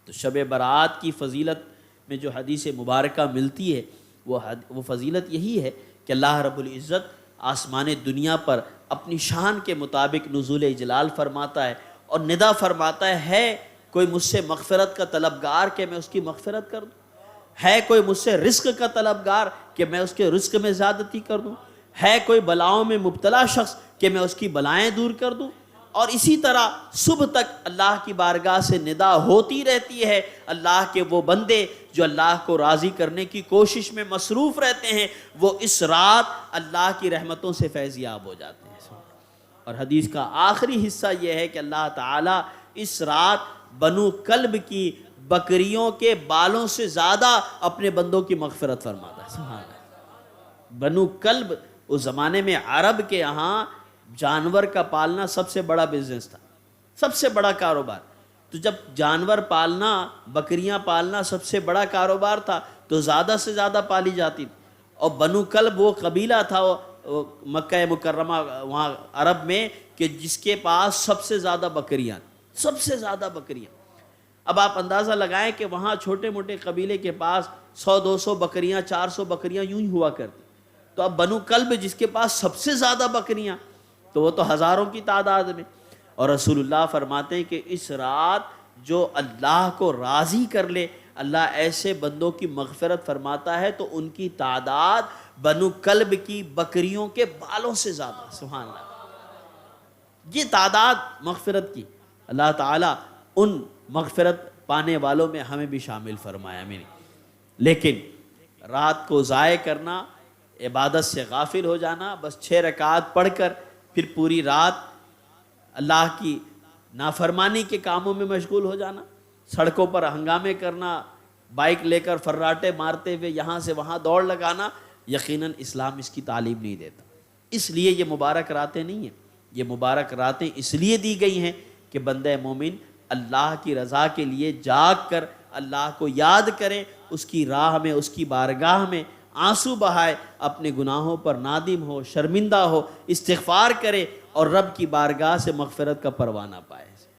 تو شب برات کی فضیلت میں جو حدیث مبارکہ ملتی ہے وہ فضیلت یہی ہے کہ اللہ رب العزت آسمان دنیا پر اپنی شان کے مطابق نزول اجلال فرماتا ہے اور ندا فرماتا ہے کوئی مجھ سے مغفرت کا طلبگار کہ میں اس کی مغفرت کر دوں، ہے کوئی مجھ سے رزق کا طلبگار کہ میں اس کے رزق میں زیادتی کر دوں، ہے کوئی بلاؤں میں مبتلا شخص کہ میں اس کی بلائیں دور کر دوں۔ اور اسی طرح صبح تک اللہ کی بارگاہ سے ندا ہوتی رہتی ہے، اللہ کے وہ بندے جو اللہ کو راضی کرنے کی کوشش میں مصروف رہتے ہیں وہ اس رات اللہ کی رحمتوں سے فیضیاب ہو جاتے ہیں۔ اور حدیث کا آخری حصہ یہ ہے کہ اللہ تعالیٰ اس رات بنو کلب کی بکریوں کے بالوں سے زیادہ اپنے بندوں کی مغفرت فرماتا ہے۔ سبحان اللہ۔ بنو کلب اس زمانے میں عرب کے یہاں جانور کا پالنا سب سے بڑا بزنس تھا، سب سے بڑا کاروبار۔ تو جب جانور پالنا، بکریاں پالنا سب سے بڑا کاروبار تھا تو زیادہ سے زیادہ پالی جاتی تھی۔ اور بنو کلب وہ قبیلہ تھا مکہ مکرمہ وہاں عرب میں کہ جس کے پاس سب سے زیادہ بکریاں، سب سے زیادہ بکریاں۔ اب آپ اندازہ لگائیں کہ وہاں چھوٹے موٹے قبیلے کے پاس 100-200 بکریاں، 400 بکریاں یوں ہی ہوا کرتی۔ تو اب بنو کلب جس کے پاس سب سے زیادہ بکریاں تو وہ تو ہزاروں کی تعداد میں۔ اور رسول اللہ فرماتے ہیں کہ اس رات جو اللہ کو راضی کر لے اللہ ایسے بندوں کی مغفرت فرماتا ہے تو ان کی تعداد بنو کلب کی بکریوں کے بالوں سے زیادہ۔ سبحان اللہ، یہ تعداد مغفرت کی۔ اللہ تعالیٰ ان مغفرت پانے والوں میں ہمیں بھی شامل فرمایا۔ آمین۔ لیکن رات کو ضائع کرنا، عبادت سے غافل ہو جانا، بس 6 رکعات پڑھ کر پھر پوری رات اللہ کی نافرمانی کے کاموں میں مشغول ہو جانا، سڑکوں پر ہنگامے کرنا، بائک لے کر فراٹے مارتے ہوئے یہاں سے وہاں دوڑ لگانا، یقیناً اسلام اس کی تعلیم نہیں دیتا۔ اس لیے یہ مبارک راتیں نہیں ہیں، یہ مبارک راتیں اس لیے دی گئی ہیں کہ بندہ مومن اللہ کی رضا کے لیے جاگ کر اللہ کو یاد کرے، اس کی راہ میں، اس کی بارگاہ میں آنسو بہائے، اپنے گناہوں پر نادم ہو، شرمندہ ہو، استغفار کرے اور رب کی بارگاہ سے مغفرت کا پروانہ پائے۔